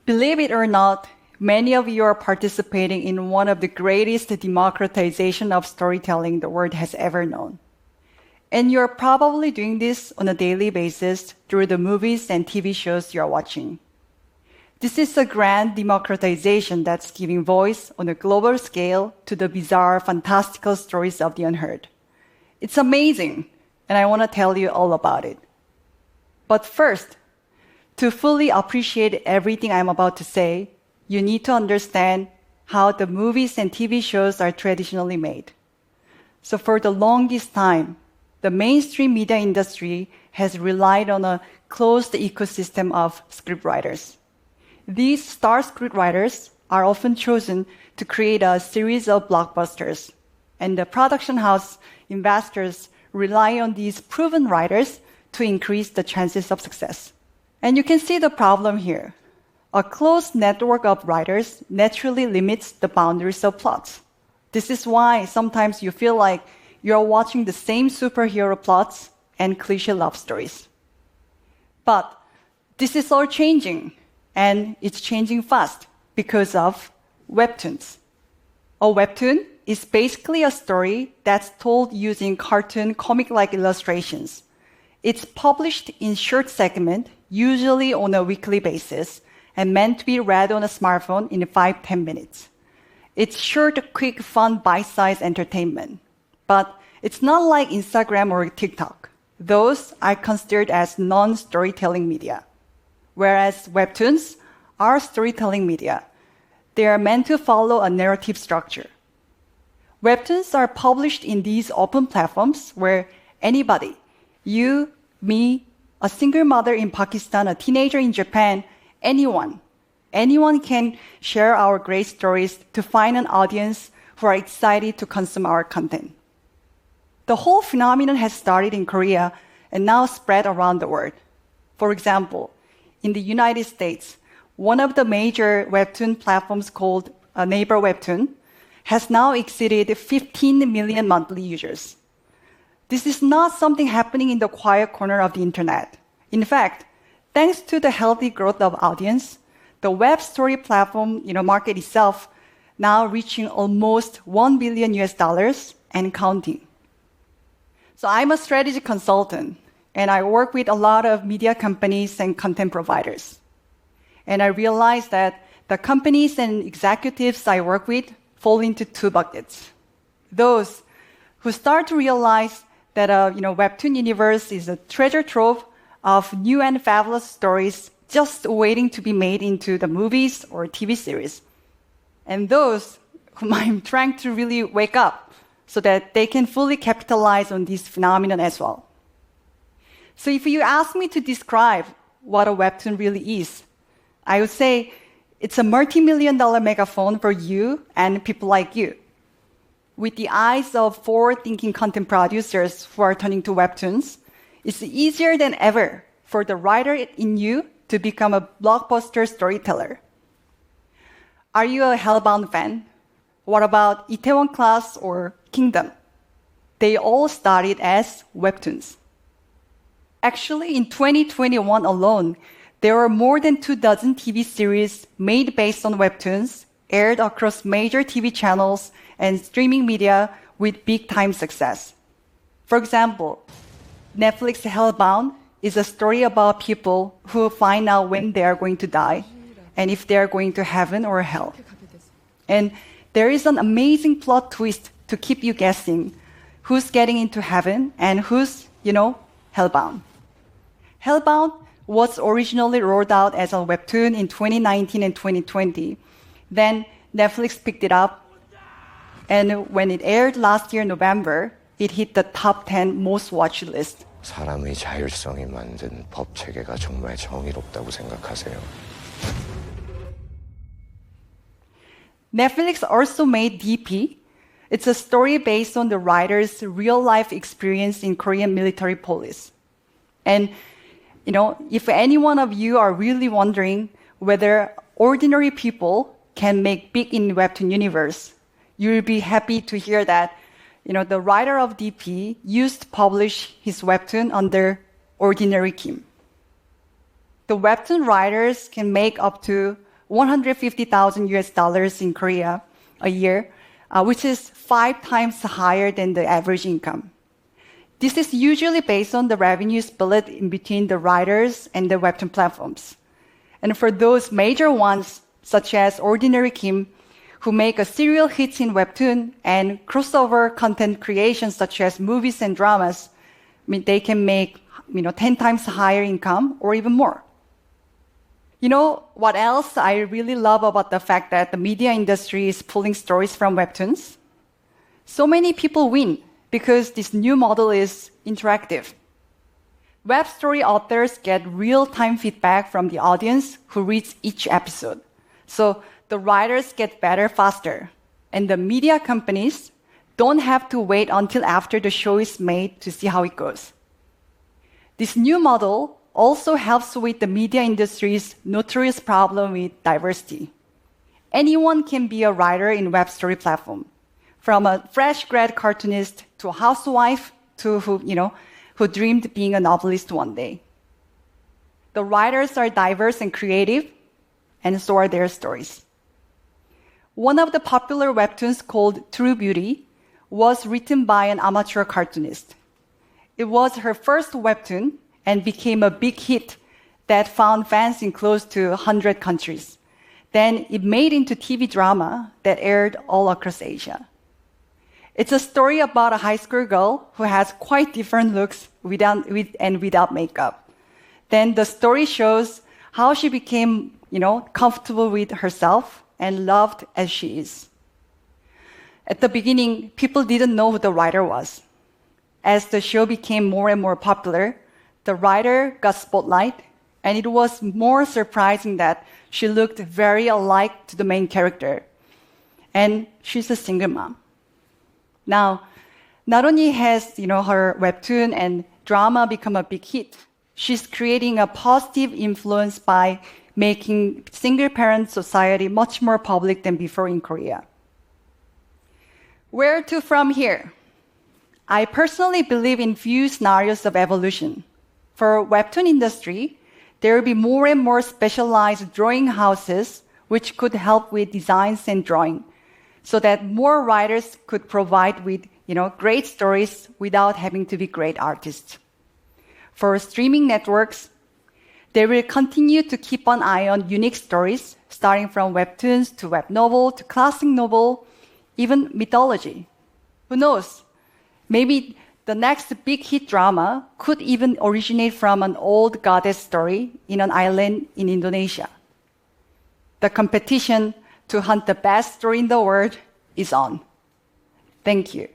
Believe it or not, many of you are participating in one of the greatest democratization of storytelling the world has ever known. And you're probably doing this on a daily basis through the movies and TV shows you're watching. This is a grand democratization that's giving voice on a global scale to the bizarre, fantastical stories of the unheard. It's amazing, and I want to tell you all about it. But first, to fully appreciate everything I'm about to say, you need to understand how the movies and TV shows are traditionally made. So for the longest time, the mainstream media industry has relied on a closed ecosystem of scriptwriters. These star scriptwriters are often chosen to create a series of blockbusters, and the production house investors rely on these proven writers to increase the chances of success. And you can see the problem here. A closed network of writers naturally limits the boundaries of plots. This is why sometimes you feel like you're watching the same superhero plots and cliché love stories. But this is all changing, and it's changing fast because of webtoons. A webtoon is basically a story that's told using cartoon comic-like illustrations. It's published in short segments, usually on a weekly basis, and meant to be read on a smartphone in 5-10 minutes. It's short, quick, fun, bite-sized entertainment. But it's not like Instagram or TikTok. Those are considered as non-storytelling media. Whereas webtoons are storytelling media. They are meant to follow a narrative structure. Webtoons are published in these open platforms where anybody, you, me, a single mother in Pakistan, a teenager in Japan, anyone can share our great stories to find an audience who are excited to consume our content. The whole phenomenon has started in Korea and now spread around the world. For example, in the United States, one of the major webtoon platforms called Naver Webtoon has now exceeded 15 million monthly users. This is not something happening in the quiet corner of the internet. In fact, thanks to the healthy growth of audience, the web story platform market itself now reaching almost $1 billion and counting. So I'm a strategy consultant, and I work with a lot of media companies and content providers. And I realized that the companies and executives I work with fall into two buckets. Those who start to realize that webtoon universe is a treasure trove of new and fabulous stories just waiting to be made into the movies or TV series. And those whom I'm trying to really wake up so that they can fully capitalize on this phenomenon as well. So if you ask me to describe what a webtoon really is, I would say it's a multi-million-dollar megaphone for you and people like you. With the eyes of forward-thinking content producers who are turning to webtoons, it's easier than ever for the writer in you to become a blockbuster storyteller. Are you a Hellbound fan? What about Itaewon Class or Kingdom? They all started as webtoons. Actually, in 2021 alone, there were more than 24 TV series made based on webtoons, aired across major TV channels and streaming media with big-time success. For example, Netflix Hellbound is a story about people who find out when they are going to die and if they are going to heaven or hell. And there is an amazing plot twist to keep you guessing who's getting into heaven and who's, hellbound. Hellbound was originally rolled out as a webtoon in 2019 and 2020. Then Netflix picked it up, and when it aired last year, November, it hit the top 10 most watched list. 사람의 자율성이 만든 법 체계가 정말 정의롭다고 생각하세요? Netflix also made DP. It's a story based on the writer's real-life experience in Korean military police. And, if any one of you are really wondering whether ordinary people can make big in webtoon universe, you'll be happy to hear that, the writer of DP used to publish his webtoon under Ordinary Kim. The webtoon writers can make up to $150,000 US dollars in Korea a year, which is 5 times higher than the average income. This is usually based on the revenue split in between the writers and the webtoon platforms. And for those major ones, such as Ordinary Kim, who make a serial hits in webtoon, and crossover content creations such as movies and dramas, they can make 10 times higher income or even more. You know what else I really love about the fact that the media industry is pulling stories from webtoons? So many people win because this new model is interactive. Web story authors get real-time feedback from the audience who reads each episode. So the writers get better faster, and the media companies don't have to wait until after the show is made to see how it goes. This new model also helps with the media industry's notorious problem with diversity. Anyone can be a writer in web story platform, from a fresh grad cartoonist to a housewife to who dreamed being a novelist one day. The writers are diverse and creative, and so are their stories. One of the popular webtoons called True Beauty was written by an amateur cartoonist. It was her first webtoon and became a big hit that found fans in close to 100 countries. Then it made into TV drama that aired all across Asia. It's a story about a high school girl who has quite different looks without makeup. Then the story shows how she became, comfortable with herself and loved as she is. At the beginning, people didn't know who the writer was. As the show became more and more popular, the writer got spotlight, and it was more surprising that she looked very alike to the main character. And she's a single mom. Now, not only has her webtoon and drama become a big hit, she's creating a positive influence by making single-parent society much more public than before in Korea. Where to from here? I personally believe in few scenarios of evolution. For webtoon industry, there will be more and more specialized drawing houses which could help with designs and drawing, so that more writers could provide with great stories without having to be great artists. For streaming networks, they will continue to keep an eye on unique stories, starting from webtoons to web novel to classic novel, even mythology. Who knows? Maybe the next big hit drama could even originate from an old goddess story in an island in Indonesia. The competition to hunt the best story in the world is on. Thank you.